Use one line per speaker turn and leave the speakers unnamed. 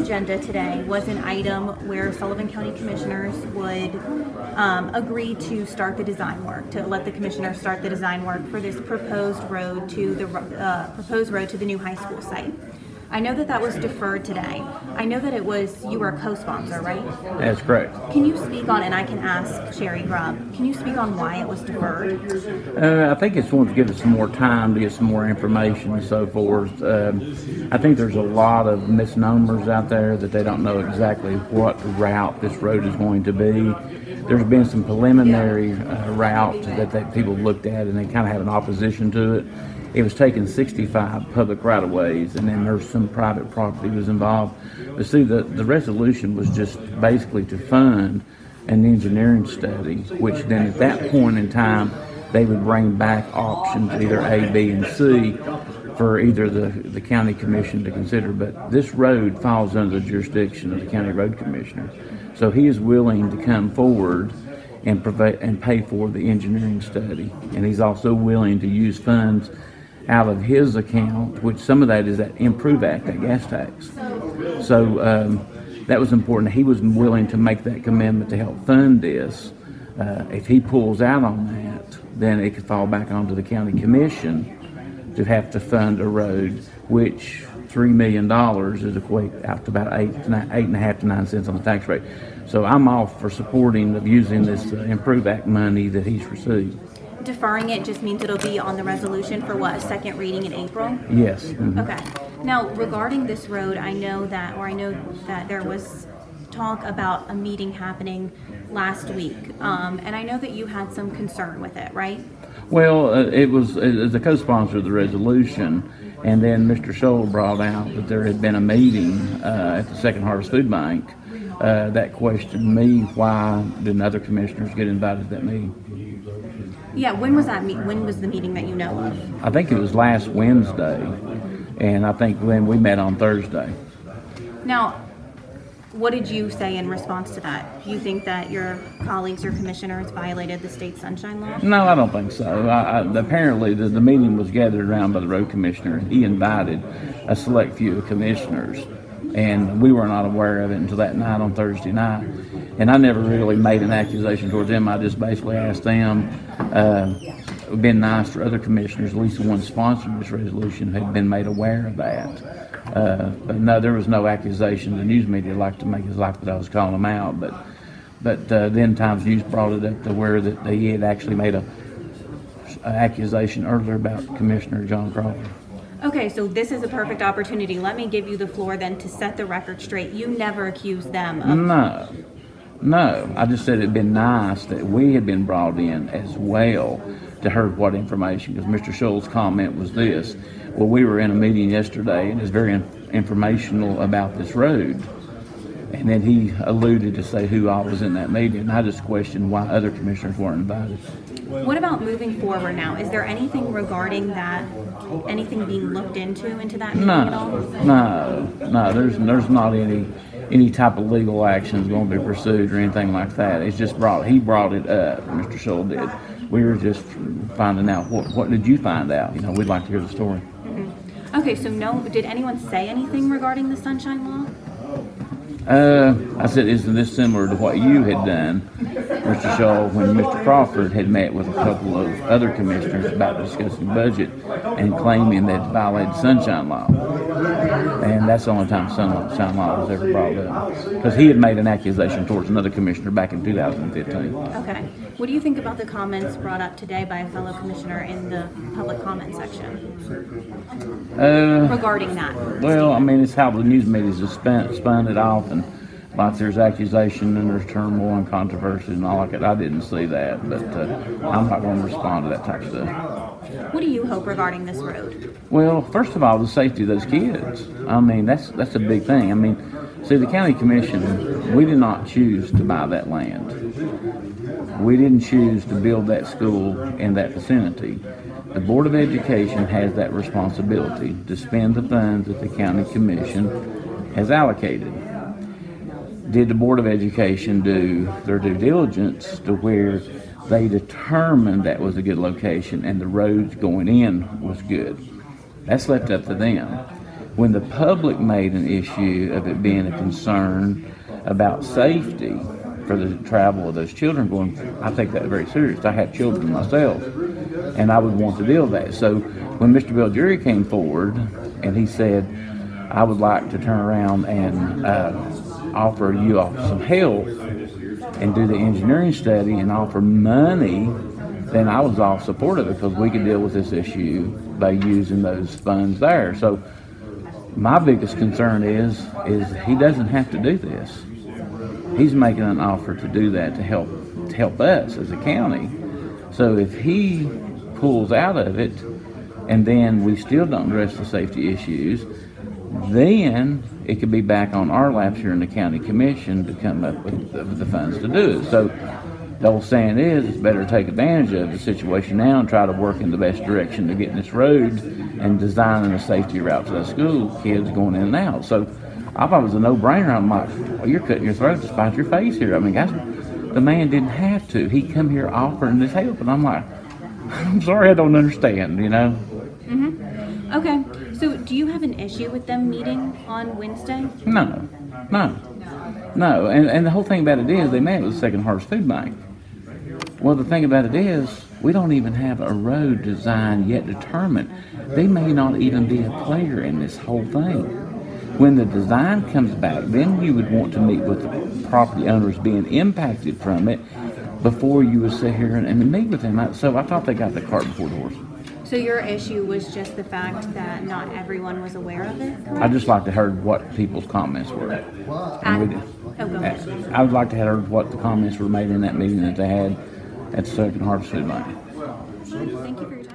agenda today was an item where Sullivan County Commissioners would agree to start the design work, to let the commissioners start the design work for this proposed road to the new high school site. I know that was deferred today. I know that you were a co-sponsor, right?
That's correct.
Can you speak on, and I can ask Sherry Grubb, can you speak on why it was deferred?
I think it's wanting to give us some more time to get some more information and so forth. I think there's a lot of misnomers out there that they don't know exactly what route this road is going to be. There's been some preliminary route that people looked at, and they kind of have an opposition to it. It was taking 65 public right-of-ways, and then there's some private property was involved. But see, the resolution was just basically to fund an engineering study, which then at that point in time, they would bring back options, either A, B, and C, for either the county commission to consider. But this road falls under the jurisdiction of the county road commissioner. So he is willing to come forward and pay for the engineering study. And he's also willing to use funds out of his account, which some of that is that Improve Act, that gas tax. So that was important. He was willing to make that commitment to help fund this. If he pulls out on that, then it could fall back onto the county commission to have to fund a road, which $3 million is equate out to about 8.5 to 9 cents on the tax rate. So I'm all for supporting of using this Improve Act money that he's received.
Deferring it just means it'll be on the resolution for what, a second reading in April?
Yes. Mm-hmm.
Okay. Now, regarding this road, I know that there was talk about a meeting happening last week, and I know that you had some concern with it, right?
Well, it was as a co-sponsor of the resolution, and then Mr. Scholl brought out that there had been a meeting at the Second Harvest Food Bank that questioned me, why didn't other commissioners get invited to that meeting?
Yeah, when was that when was the meeting that you know of?
I think it was last Wednesday, and I think when we met on Thursday. Now,
what did you say in response to that? Do you think that your colleagues, your commissioners, violated the state sunshine law?
No, I don't think so. Apparently, the meeting was gathered around by the road commissioner. He invited a select few of commissioners, and we were not aware of it until that night on Thursday night. And I never really made an accusation towards them. I just basically asked them. It would have been nice for other commissioners, at least the ones sponsoring this resolution, had been made aware of that. But no, there was no accusation. The news media liked to make it like that I was calling them out. But then Times News brought it up to where that he had actually made an accusation earlier about Commissioner John Crawford.
Okay, so this is a perfect opportunity. Let me give you the floor then to set the record straight. You never accused them of...
No. I just said it'd been nice that we had been brought in as well to hear what information, because Mr. Scholl's comment was this: well, we were in a meeting yesterday and it's very informational about this road. And then he alluded to say who all was in that meeting, and I just questioned why other commissioners weren't invited.
What about moving forward now? Is there anything regarding that, anything being looked into that meeting at all?
No, there's not any type of legal actions going to be pursued or anything like that. It's just he brought it up, Mr. Scholl did. We were just finding out, what did you find out? We'd like to hear the story.
Mm-hmm. Okay, so did anyone say anything regarding the sunshine law?
I said, isn't this similar to what you had done, Mr. Scholl, when Mr. Crawford had met with a couple of other commissioners about discussing budget and claiming that it violated sunshine law? And that's the only time sunshine law was ever brought up, because he had made an accusation towards another commissioner back in 2015.
Okay. What do you think about the comments brought up today by a fellow commissioner in the public comment section regarding that?
Well, I mean, it's how the news media has spun it off, and like there's accusation and there's turmoil and controversy and all like that. I didn't see that, but I'm not going to respond to that type of stuff.
What do you hope regarding this road?
Well, first of all, the safety of those kids. I mean, that's a big thing. I mean, see, the county commission, we did not choose to buy that land. We didn't choose to build that school in that vicinity. The Board of Education has that responsibility to spend the funds that the county commission has allocated. Did the Board of Education do their due diligence to where they determined that was a good location and the roads going in was good? That's left up to them. When the public made an issue of it being a concern about safety for the travel of those children going, I take that very serious. I have children myself, and I would want to deal with that. So when Mr. Beljury came forward and he said, I would like to turn around and offer you all some help and do the engineering study and offer money, then I was all supportive because we could deal with this issue by using those funds there. So my biggest concern is he doesn't have to do this. He's making an offer to do that to help us as a county. So if he pulls out of it and then we still don't address the safety issues, then it could be back on our laps here in the county commission to come up with the funds to do it. So the old saying is, it's better to take advantage of the situation now and try to work in the best direction to getting this road and designing a safety route to the school kids going in and out. So I thought it was a no-brainer. I'm like, well, you're cutting your throat to spite your face here. I mean, guys, the man didn't have to. He come here offering this help, and I'm like, I'm sorry, I don't understand, you know?
Mm-hmm. Okay, so do you have an issue with them meeting on Wednesday?
No. And the whole thing about it is they met with the Second Harvest Food Bank. Well, the thing about it is we don't even have a road design yet determined. They may not even be a player in this whole thing. When the design comes back, then you would want to meet with the property owners being impacted from it before you would sit here and meet with them. So I thought they got the cart before the horse.
So your issue was just the fact that not everyone was aware of it?
I'd just like to heard what people's comments were.
Go ahead.
I would like to have heard what the comments were made in that meeting that they had at the Second Harvest Food Bank.
Thank you for your time.